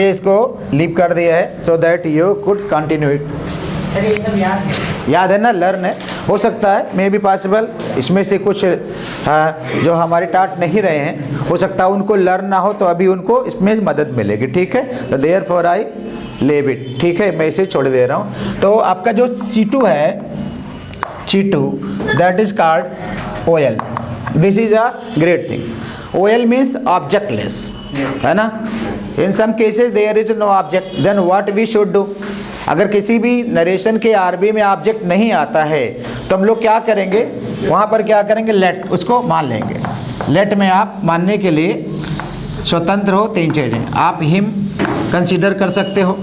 इसको लीव कर दिया है so that you could continue it. याद है ना, लर्न है, हो सकता है मे बी पॉसिबल इसमें से कुछ जो हमारे टाट नहीं रहे हैं हो सकता है उनको लर्न ना हो तो अभी उनको इसमें मदद मिलेगी। ठीक है, तो देयर फॉर आई लेव इट। ठीक है, मैं इसे छोड़ दे रहा हूँ। तो आपका जो C2 है, C2 that is called OL। This is a great thing. OL means objectless, है ना। In some cases there is no object, then what we should do. अगर किसी भी नरेशन के आरबी में ऑब्जेक्ट नहीं आता है तो हम लोग क्या करेंगे, वहाँ पर क्या करेंगे, लेट उसको मान लेंगे। लेट में आप मानने के लिए स्वतंत्र हो तीन चीज़ें, आप हिम कंसीडर कर सकते हो,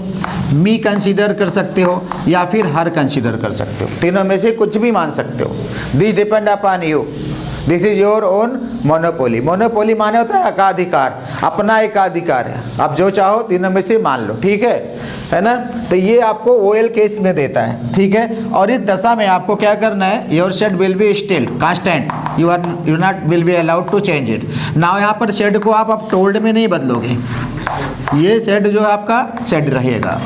मी कंसीडर कर सकते हो, या फिर हर कंसीडर कर सकते हो। तीनों में से कुछ भी मान सकते हो। This depend upon you, this is your own monopoly. Monopoly माने होता है एकाधिकार, अपना एकाधिकार है, आप जो चाहो तीनों में से मान लो। ठीक है ना। तो ये आपको OL केस में देता है। ठीक है, और इस दशा में आपको क्या करना है, your said will be still constant, you not will be allowed to change it. Now यहाँ पर शेड को आप टोल्ड में नहीं बदलोगे, ये शेड जो है आपका शेड रहेगा,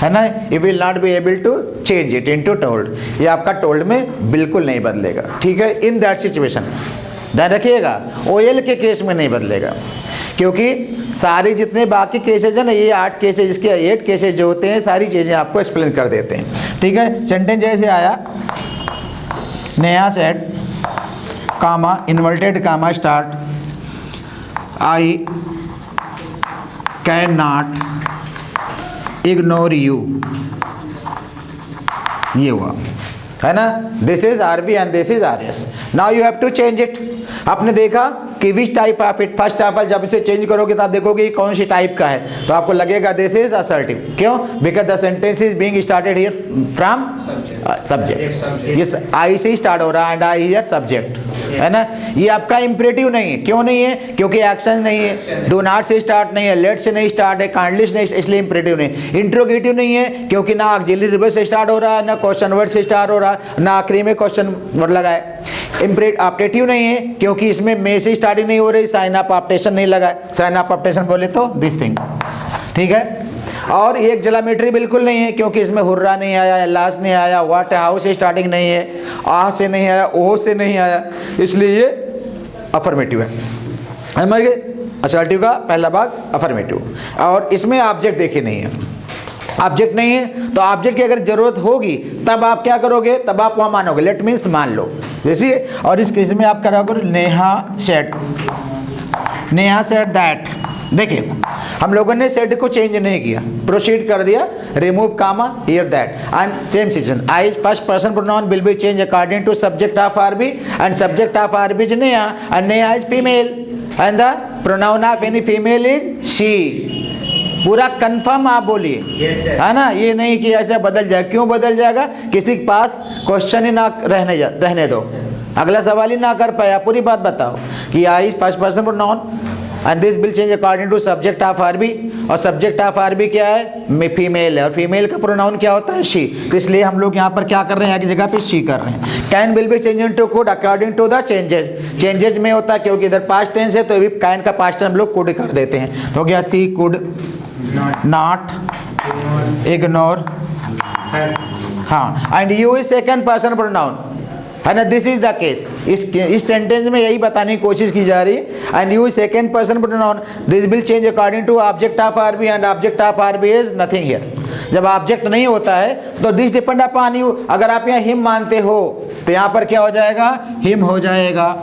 है ना। You will not be able to change it into told, ये आपका टोल्ड में बिल्कुल नहीं बदलेगा। ठीक है, इन दैट सिचुएशन ध्यान रखिएगा, OL के केस में नहीं बदलेगा, क्योंकि सारी जितने बाकी केसेज हैं ना, ये 8 केसेज, इसके 8 केसेज जो होते हैं सारी चीज़ें आपको एक्सप्लेन कर देते हैं। ठीक है, सेंटेंस जैसे आया, नया set comma inverted comma start, I can not ignore you, ये हुआ, है ना। This is RB and this is RS। Now you have to change it. आपने देखा कि which type of it, first of all जब इसे चेंज करोगे तो आप देखोगे कौन सी टाइप का है, तो आपको लगेगा दिस इज असर्टिव। क्यों? Because the sentence is being started here from subject, ये आई से स्टार्ट हो रहा है एंड आई हियर सब्जेक्ट, है ना। ये आपका इंपरेटिव नहीं है। क्यों नहीं है? क्योंकि एक्शन नहीं है, डू नॉट से स्टार्ट नहीं है, लेट से नहीं स्टार्ट है, काइंडली से नहीं, इसलिए इंपरेटिव नहीं। इंट्रोगेटिव नहीं है क्योंकि ना ऑक्सिलरी रिवर्ब से स्टार्ट हो रहा है, ना क्वेश्चन वर्ड से स्टार्ट हो रहा है, ना आखिरी में क्वेश्चन वर्ड लगा है। ऑप्टेटिव नहीं है क्योंकि इसमें मे से स्टार्टिंग नहीं हो रही, साइन ऑफ ऑप्टेशन नहीं लगा है। साइन ऑफ ऑप्टेशन बोले तो दिस थिंग। ठीक है, और एक एक्सक्लेमेटरी बिल्कुल नहीं है क्योंकि इसमें हुर्रा नहीं आया, लास्ट नहीं आया, व्हाट हाउ से स्टार्टिंग नहीं है, आ से नहीं आया, ओ से नहीं आया, इसलिए ये अफर्मेटिव है। समझ गए? असर्टिव का पहला भाग अफर्मेटिव। और इसमें ऑब्जेक्ट देखिए नहीं है, ऑब्जेक्ट नहीं है तो ऑब्जेक्ट की अगर जरूरत होगी तब आप क्या करोगे, तब आप वहाँ मानोगे। लेट मीन्स मान लो जैसे, और इस केस में आप क्या करोगे, नेहा सेड दैट। देखिए हम लोगों ने सेड को चेंज नहीं किया, प्रोसीड कर दिया, remove comma here that and same situation. I first person pronoun will be change according to subject of RB and subject of RB is Neha and Neha is female and the pronoun of any female is she. पूरा confirm आप बोलिए, है ना। ये नहीं कि ऐसे बदल जाए। क्यों बदल जाएगा? किसी के पास क्वेश्चन ही ना रहने दो, अगला सवाल ही ना कर पाया, पूरी बात बताओ कि I first person pronoun and this will change according to subject of RB, और सब्जेक्ट ऑफ RB क्या है, फीमेल है, और फीमेल का प्रोनाउन क्या होता है, शी। तो इसलिए हम लोग यहाँ पर क्या कर रहे हैं, की जगह पे शी कर रहे हैं। Can will be change to could according to the changes. Changes में होता है क्योंकि इधर पास्ट टेंस है तो भी कैन का पास्ट टेंस हम लोग कुड कर देते हैं। तो हो गया सी कुड नॉट इग्नोर, हाँ, and you is second person pronoun, है ना। This is the case. इस सेंटेंस में यही बताने की कोशिश की जा रही है। And you second person pronoun, this will change according to object of RB and object of RB is nothing here. जब ऑब्जेक्ट नहीं होता है तो दिस डिपेंड अपॉन यू। अगर आप यहाँ हिम मानते हो तो यहाँ पर क्या हो जाएगा, हिम हो जाएगा।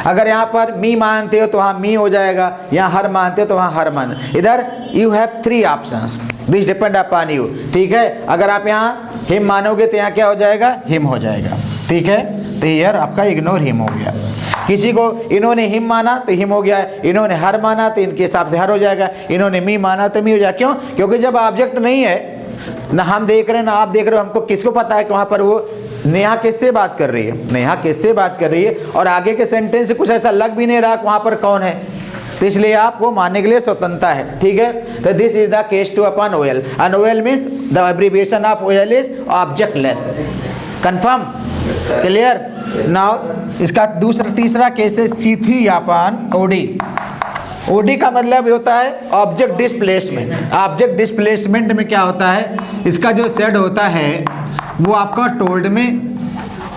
अगर यहाँ पर मी मानते हो तो वहाँ मी हो जाएगा, यहाँ हर मानते हो तो वहाँ हर मान। इधर you have 3 options, this depend upon you. ठीक है, अगर आप यहाँ हिम मानोगे तो यहाँ क्या हो जाएगा, हिम हो जाएगा। ठीक है, तो यार आपका इग्नोर हिम हो गया। किसी को इन्होंने हिम माना तो हिम हो गया, इन्होंने हर माना तो इनके हिसाब से हर हो जाएगा, इन्होंने मी माना तो मी हो जाएगा। क्यों? क्योंकि जब ऑब्जेक्ट नहीं है, ना हम देख रहे हैं ना आप देख रहे हो, हमको किसको पता है कि वहाँ पर वो नेहा किससे बात कर रही है, नेहा किससे बात कर रही है, और आगे के सेंटेंस से कुछ ऐसा लग भी नहीं रहा वहाँ पर कौन है, तो इसलिए आपको मानने के लिए स्वतंत्रता है। ठीक है, तो this is the case to upon OL and OL means the abbreviation of OL is objectless. Confirm? Clear? Now इसका तीसरा केस है C3 अपॉन OD। ओडी का मतलब होता है ऑब्जेक्ट डिस्प्लेसमेंट। ऑब्जेक्ट डिस्प्लेसमेंट में क्या होता है, इसका जो सेड होता है वो आपका टोल्ड में,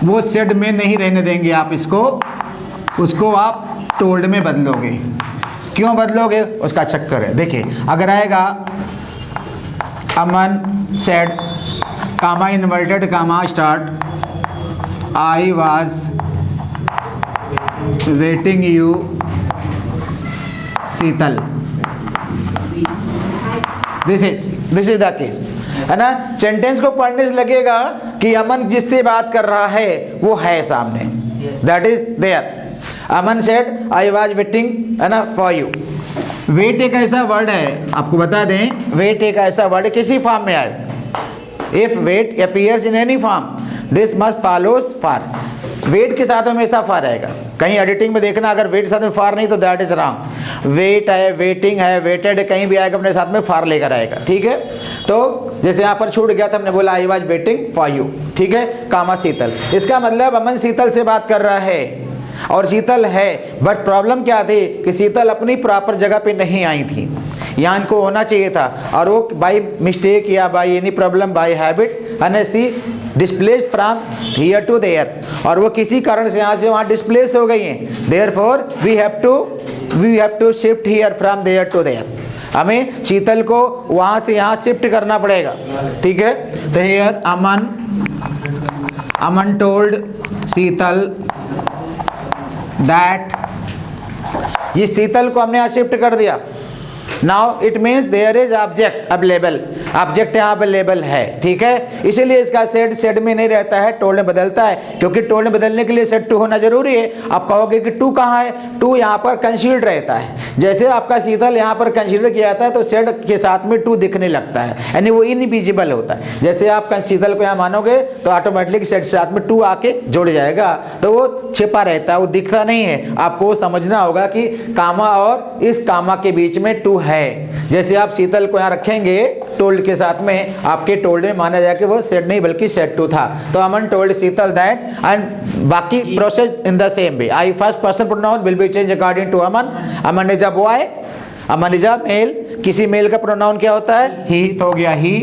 वो सेड में नहीं रहने देंगे आप इसको, उसको आप टोल्ड में बदलोगे। क्यों बदलोगे, उसका चक्कर है। देखिए अगर आएगा Aman said comma inverted comma start I was waiting you Sheetal, this is the case, है ना। सेंटेंस को पढ़ने से लगेगा कि अमन जिससे बात कर रहा है वो है सामने, that is there. Aman said I was waiting, है ना, फॉर यू। वेट एक ऐसा वर्ड है, आपको बता दें, वेट एक ऐसा वर्ड किसी फॉर्म में आए, if wait appears in any form this must follows for. Wait के साथ हमेशा फॉर आएगा। कहीं एडिटिंग में देखना अगर वेट के साथ में फॉर नहीं तो दैट इज रॉन्ग। वेट है, वेटिंग है, वेटेड कहीं भी आएगा अपने साथ में फॉर लेकर आएगा, ठीक है। तो जैसे यहाँ पर छूट गया था, हमने बोला आई वाज वेटिंग फॉर यू, ठीक है, कामा शीतल। इसका मतलब अमन शीतल से बात कर रहा है और शीतल है, बट प्रॉब्लम क्या थी कि शीतल अपनी प्रॉपर जगह पे नहीं आई थी, यहाँ इनको होना चाहिए था, और वो बाई मिस्टेक या by any problem by habit see displace from here to there, और वो किसी कारण से यहाँ से वहाँ डिस्प्लेस हो गई हैं। Therefore we have to shift here from there to there. हमें शीतल को वहाँ से यहाँ शिफ्ट करना पड़ेगा, ठीक है। तो here Aman told Sheetal that, ये शीतल को हमने यहाँ शिफ्ट कर दिया। Now it means there is object available, object यहाँ पे लेबल है, ठीक है। इसीलिए इसका सेड में नहीं रहता है, टोल्ड में बदलता है, क्योंकि टोल्ड में बदलने के लिए सेड टू होना जरूरी है। आप कहोगे कि टू कहाँ है, टू यहाँ पर कंसीडर्ड रहता है। जैसे आपका शीतल यहाँ पर कंसीडर किया जाता है तो सेड के साथ में टू दिखने लगता है, यानी वो इनविजिबल होता है। जैसे आप शीतल को यहाँ मानोगे तो ऑटोमेटिकली सेड के साथ में टू आके जुड़ जाएगा, तो वो छिपा रहता है, वो दिखता नहीं है। आपको समझना होगा कि कामा और इस कामा के बीच में टू है। जैसे आप शीतल को यहाँ रखेंगे टोल्ड के साथ में, आपके टोल्ड में माना जाए कि वो सेड नहीं बल्कि सेड टू था। तो Aman told Sheetal that, and बाकी process in the same way. I first person pronoun will be change according to Aman. Aman is a boy, Aman is a male, किसी मेल का प्रोनाउन क्या होता है, ही, तो हो गया he.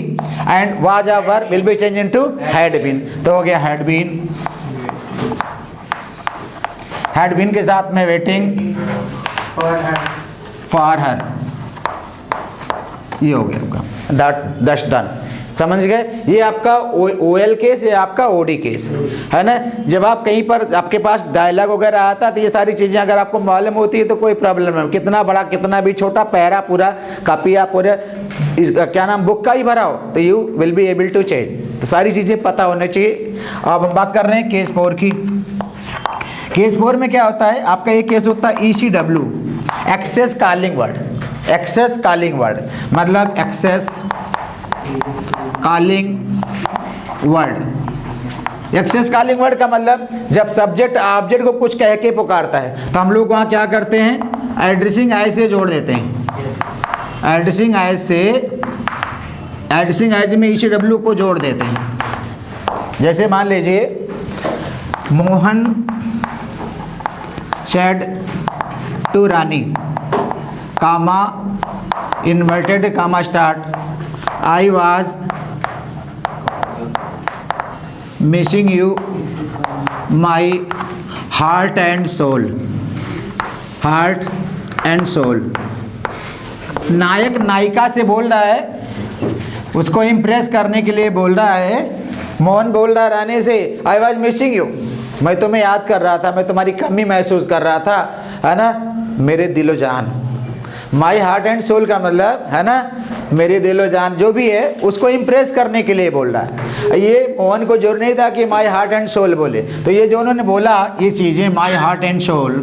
And was a were will be change into had been, तो हो गया हैड बीन। हैड बीन के साथ में वेटिंग फॉर हर, ये हो गया आपका दैट्स डन। समझ गए, ये आपका ओएल केस, ये आपका ओडी केस है ना। जब आप कहीं पर आपके पास डायलॉग वगैरह आता है तो ये सारी चीज़ें अगर आपको मालूम होती है तो कोई प्रॉब्लम नहीं। कितना बड़ा कितना भी छोटा पैरा पूरा कापी आप पूरा क्या नाम बुक का ही भरा हो तो you will be able to change. तो सारी चीज़ें पता होनी चाहिए। अब हम बात कर रहे हैं केस 4 की। केस 4 में क्या होता है, आपका ये केस होता है ECW, excess calling word. Excess calling word मतलब excess calling word. Excess calling word का मतलब जब सब्जेक्ट ऑब्जेक्ट को कुछ कह के पुकारता है तो हम लोग वहाँ क्या करते हैं, एड्रेसिंग एज से जोड़ देते हैं। एड्रेसिंग एज से, एड्रेसिंग एज में ECW को जोड़ देते हैं। जैसे मान लीजिए Mohan said to Rani comma inverted comma start I was missing you my heart and soul, heart and soul. नायक नायिका से बोल रहा है, उसको इम्प्रेस करने के लिए बोल रहा है। मोहन बोल रहा है रानी से आई वाज मिसिंग यू, मैं तुम्हें याद कर रहा था, मैं तुम्हारी कमी महसूस कर रहा था, है ना, मेरे दिलो जान। माई हार्ट एंड सोल का मतलब है ना मेरे दिलो जान जो भी है उसको इम्प्रेस करने के लिए बोल रहा है। ये मोहन को जरूर नहीं था कि माई हार्ट एंड सोल बोले, तो ये जो उन्होंने बोला ये चीज़ें my heart and soul,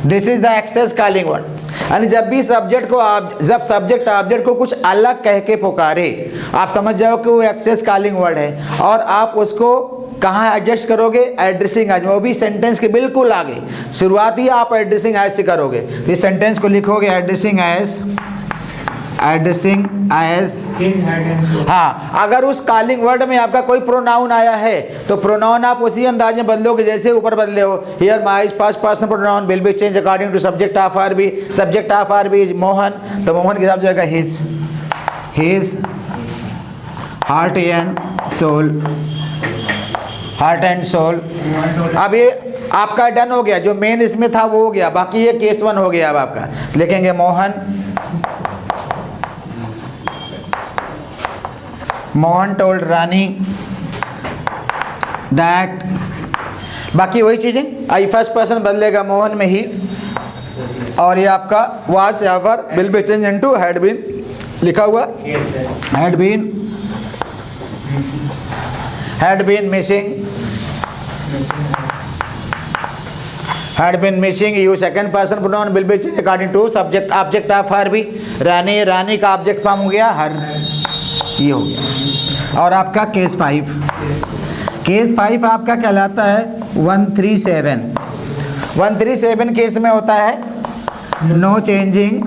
this is the access calling word. यानी जब भी सब्जेक्ट को जब सब्जेक्ट ऑब्जेक्ट को कुछ अलग कह के पुकारे, आप समझ जाओ कि वो एक्सेस कॉलिंग वर्ड है। और आप उसको कहाँ एडजस्ट करोगे, एड्रेसिंग एज, वो भी सेंटेंस के बिल्कुल आगे। शुरुआत ही आप एड्रेसिंग एज से करोगे। इस सेंटेंस को लिखोगे एड्रेसिंग एज, एड्रेसिंग एज, हाँ अगर उस कॉलिंग वर्ड में आपका कोई प्रोनाउन आया है तो प्रोनाउन आप उसी अंदाज में बदलोगे जैसे ऊपर बदले हो। Here my first person pronoun will be change according to subject of RB. Subject of RB is Mohan, तो मोहन के हिसाब से जाएगा his heart and soul, heart and soul. अब ये आपका डन हो गया, जो मेन इसमें था वो हो गया, बाकी ये केस 1 हो गया। अब आपका लिखेंगे मोहन टोल्ड रानी दैट, बाकी वही चीजें। आई फर्स्ट पर्सन बदलेगा मोहन में ही, और ये आपका was ever will be change into had been लिखा हुआ, had been missing you second person pronoun will be change according to subject object of her भी। रानी का ऑब्जेक्ट फॉर्म हो गया हर, ये हो गया। और आपका केस 5 आपका कहलाता है 137 केस में होता है no changing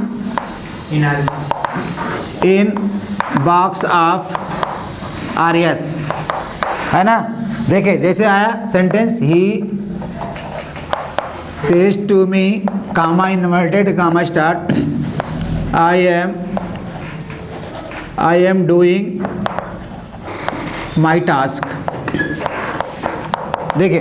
in box of RS, है ना। देखिए जैसे आया sentence, he says to me comma inverted comma start, I am doing my task. देखिए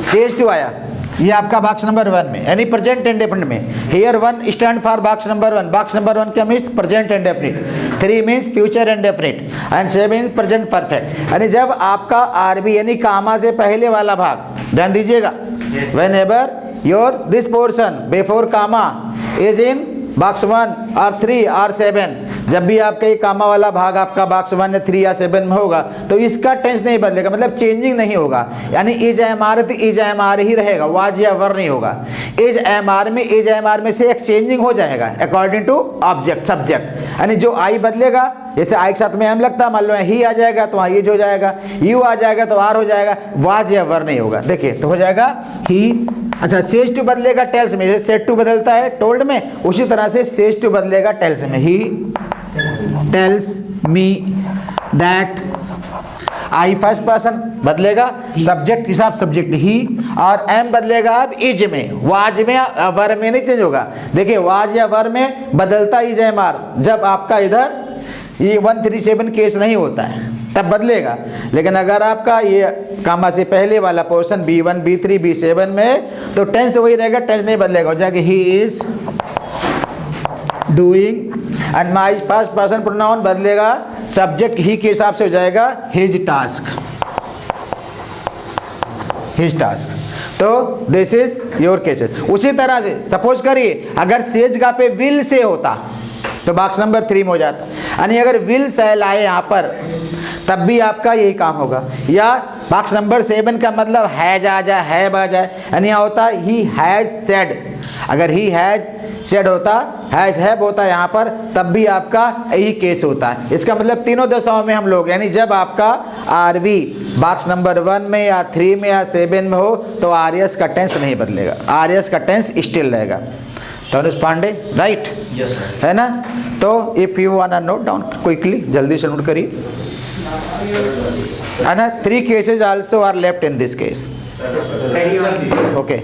सेज टू आया, ये आपका बॉक्स नंबर 1 में, यानी प्रेजेंट इंडेफिनिट में। Here 1 stand for box number 1। Box number 1 क्या means present indefinite, 3 means future indefinite and 7 means present perfect. यानी जब आपका आरबी यानी कामा से पहले वाला भाग, ध्यान दीजिएगा, whenever your this portion before comma is in box 1 और 3 और 7, जब भी आपका ये कामा वाला भाग आपका बॉक्स 1 या 3 या 7 में होगा तो इसका टेंस नहीं बदलेगा, मतलब चेंजिंग नहीं होगा। यानी इज एम आर तो इज एम आर ही रहेगा, वाज या वर नहीं होगा। इज एम आर में से एक चेंजिंग हो जाएगा अकॉर्डिंग टू ऑब्जेक्ट सब्जेक्ट। यानी जो आई बदलेगा, जैसे आई के साथ में एम लगता है, मान लो ही आ जाएगा तो वहाँ ये हो जाएगा, यू आ जाएगा तो आर हो जाएगा, वाज या वर नहीं होगा। देखिए तो हो जाएगा ही। अच्छा सेज टू बदलेगा टेल्स में, जैसे सेड टू बदलता है टोल्ड में, उसी तरह से सेज टू बदलेगा टेल्स में। He tells me that, I first person बदलेगा सब्जेक्ट के साथ सब्जेक्ट ही, और एम बदलेगा अब इज में, वाज में वर में नहीं चेंज होगा। देखिए वाज या वर में बदलता इज एम आर, जब आपका इधर ये 137 केस नहीं होता है तब बदलेगा। लेकिन अगर आपका ये कामा से पहले वाला पोर्शन B1 B3 B7 में, तो टेंस वही रहेगा, टेंस नहीं बदलेगा, हो जाएगा he is doing, and my first person pronoun बदलेगा, सब्जेक्ट ही के हिसाब से हो जाएगा हिज टास्क। तो दिस इज योर केसेस। उसी तरह से सपोज करिए अगर सेज का पे विल से होता तो बॉक्स नंबर 3 में हो जाता, यानी अगर विल सेल आए यहाँ पर तब भी आपका यही काम होगा। या बॉक्स नंबर 7 का मतलब हैज आ जाए, हैव आ जाए, यानी यहाँ होता ही हैज सेड। अगर ही हैज सेड होता, हैज हैव होता यहाँ पर, तब भी आपका यही केस होता है। इसका मतलब तीनों दशाओं में हम लोग, यानी जब आपका आरवी बॉक्स नंबर 1 में या 3 में या 7 में हो तो आरएस का टेंस नहीं बदलेगा, आरएस का टेंस स्टिल रहेगा। तनुष पांडे, राइट, है ना। तो if you want note down quickly, जल्दी से नोट करिए, है ना। 3 cases also are left in this case, okay.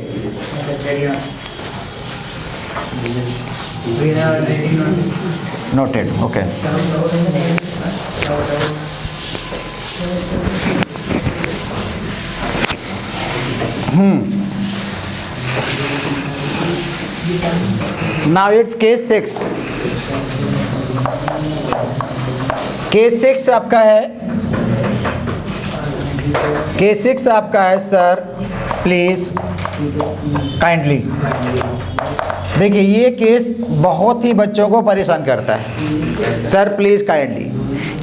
Noted, okay. Now it's case 6. Case 6 आपका है, केस 6 आपका है सर प्लीज काइंडली। देखिए ये केस बहुत ही बच्चों को परेशान करता है, सर प्लीज काइंडली।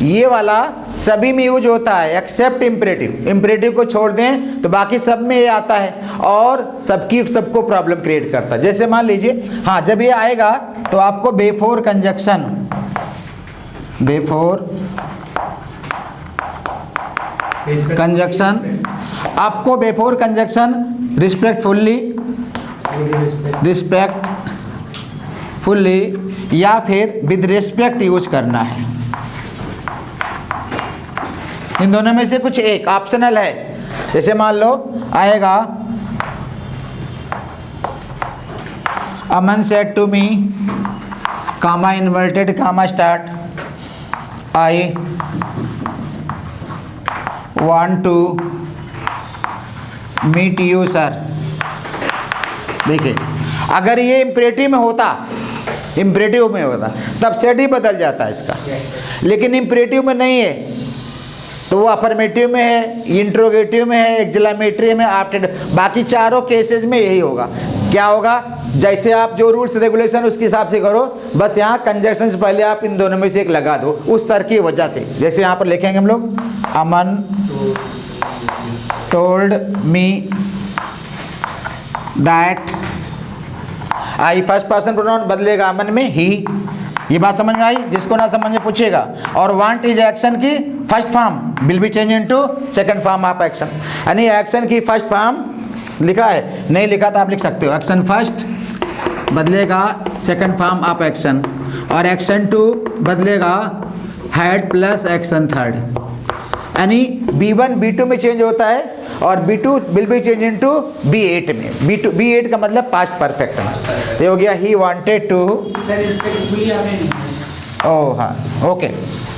ये वाला सभी में यूज होता है एक्सेप्ट इम्परेटिव, इम्परेटिव को छोड़ दें तो बाकी सब में ये आता है और सबको प्रॉब्लम क्रिएट करता है। जैसे मान लीजिए, हाँ जब ये आएगा तो आपको बिफोर कंजक्शन, बिफोर कंजक्शन, आपको बिफोर कंजक्शन रिस्पेक्टफुल्ली या फिर विद रिस्पेक्ट यूज करना है। इन दोनों में से कुछ एक ऑप्शनल है। जैसे मान लो आएगा Aman said to me comma inverted comma start I want to meet you sir. देखिए अगर ये इम्परेटिव में होता तब सेड ही बदल जाता है इसका, लेकिन इम्परेटिव में नहीं है तो वो अफर्मेटिव में है, इंट्रोगेटिव में है, एक्सक्लेमेटरी में, आफ्टर। बाकी चारों केसेस में यही होगा। क्या होगा? जैसे आप जो रूल्स रेगुलेशन उसके हिसाब से करो, बस यहाँ कंजक्शन से पहले आप इन दोनों में से एक लगा दो उस सर की वजह से। जैसे यहाँ पर लिखेंगे हम लोग Aman told me that, I first person pronoun बदलेगा अमन में ही। ये बात समझ में आई? जिसको ना समझ में पूछेगा। और वांट इज एक्शन की first form will be change into second form of action, यानी एक्शन की फर्स्ट फॉर्म लिखा है, नहीं लिखा तो आप लिख सकते हो। एक्शन फर्स्ट बदलेगा सेकंड फॉर्म ऑफ एक्शन, और एक्शन टू बदलेगा हैड प्लस एक्शन थर्ड, यानी B1 B2 में चेंज होता है और B2 will be change into B8 में। B8 का मतलब पास्ट परफेक्ट में। ये हो गया ही वांटेड टू। ओह हाँ, okay,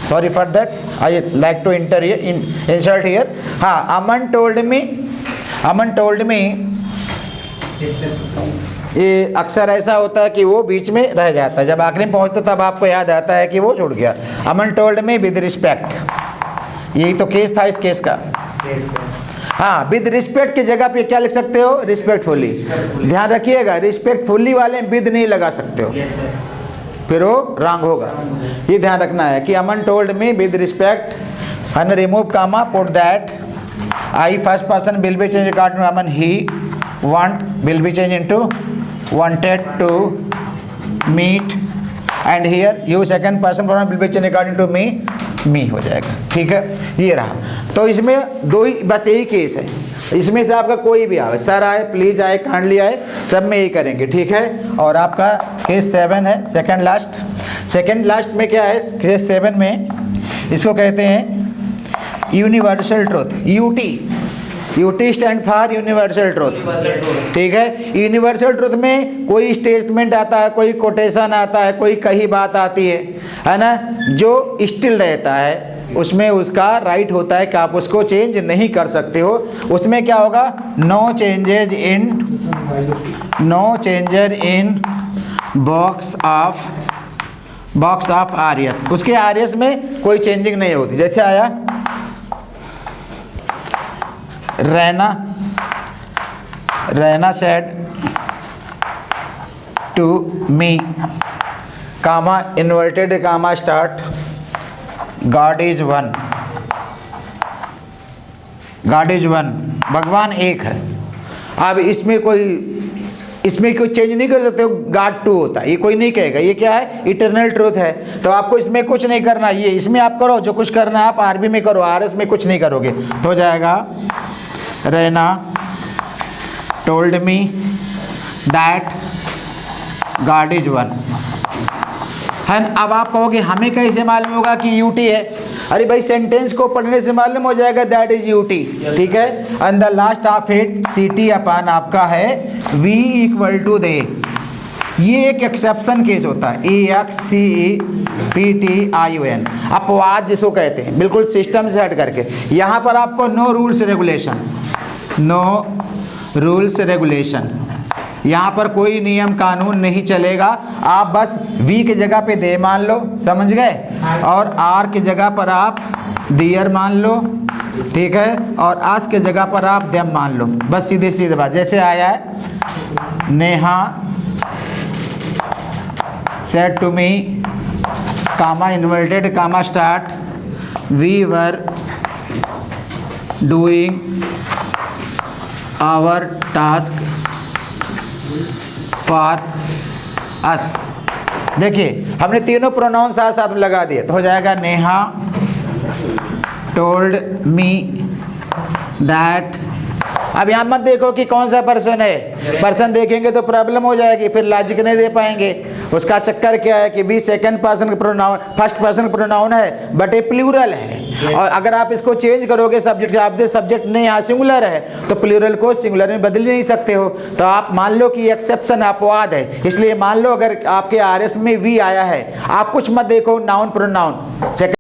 sorry for that, I like to insert here. हाँ, अमन टोल्ड मी, ये अक्सर ऐसा होता है कि वो बीच में रह जाता है, जब आखिरी में पहुंचता तब आपको याद आता है कि वो छूट गया। अमन टोल्ड मी विद रिस्पेक्ट, यही तो केस था इस केस का। हाँ, विद रिस्पेक्ट की जगह पे क्या लिख सकते हो? रिस्पेक्टफुली। ध्यान रखिएगा, रिस्पेक्टफुली वाले विद नहीं लगा सकते हो, फिर वो रॉन्ग होगा। ये ध्यान रखना है कि Aman told me with respect and remove comma put that I first person will be change according to Aman, he want will be change into wanted to meet, and here you second person pronoun will be change according to me हो जाएगा। ठीक है, ये रहा। तो इसमें दो ही बस यही केस है, इसमें से आपका कोई भी आए, सर आए, प्लीज आए, काइंडली आए, सब में यही करेंगे। ठीक है, और आपका केस 7 है, सेकंड लास्ट में क्या है? केस 7 में इसको कहते हैं universal truth, UT stand for universal truth. ठीक है, यूनिवर्सल ट्रूथ में कोई स्टेटमेंट आता है, कोई कोटेशन आता है, कोई कही बात आती है ना, जो स्टिल रहता है उसमें उसका राइट होता है कि आप उसको चेंज नहीं कर सकते हो। उसमें क्या होगा? No changes in box of आर्यस, उसके आर्यस में कोई चेंजिंग नहीं होती। जैसे आया Raina said to me comma inverted comma start God is one, भगवान एक है। अब इसमें कोई चेंज नहीं कर सकते हो, गॉड 2 होता है, ये कोई नहीं कहेगा। ये क्या है? इटरनल ट्रूथ है, तो आपको इसमें कुछ नहीं करना। ये इसमें आप करो जो कुछ करना है, आप आरबी में करो, आरएस में कुछ नहीं करोगे तो हो जाएगा Raina told me that God is one है। अब आप कहोगे हमें कैसे मालूम होगा कि यूटी है? अरे भाई, सेंटेंस को पढ़ने से मालूम हो जाएगा दैट इज यूटी। ठीक है, and the last of it सीटी अपन आपका है v इक्वल टू दे। ये एक एक्सेप्शन केस होता है, EXCEPTION, अपवाद जिसको कहते हैं, बिल्कुल सिस्टम से हट करके। यहाँ पर आपको नो रूल्स रेगुलेशन, यहाँ पर कोई नियम कानून नहीं चलेगा। आप बस वी की जगह पे दे मान लो, समझ गए, और आर की जगह पर आप दियर मान लो। ठीक है, और आज की जगह पर आप देम मान लो, बस सीधे बात। जैसे आया है Neha said to me comma inverted comma start we were doing our task for us. देखिए, हमने तीनों प्रोनाउन साथ साथ में लगा दिए, तो हो जाएगा नेहा टोल्ड मी दैट अब यहाँ मत देखो कि कौन सा पर्सन है, पर्सन देखेंगे तो प्रॉब्लम हो जाएगी, फिर लॉजिक नहीं दे पाएंगे। उसका चक्कर क्या है कि we second person pronoun first person pronoun है बट ए प्लूरल है, और अगर आप इसको चेंज करोगे सब्जेक्ट, आप सब्जेक्ट नहीं यहाँ सिंगुलर है तो प्लूरल को सिंगुलर में बदल नहीं सकते हो। तो आप मान लो कि एक्सेप्शन अपवाद है, इसलिए मान लो अगर आपके आरएस में वी आया है, आप कुछ मत देखो नाउन प्रोनाउन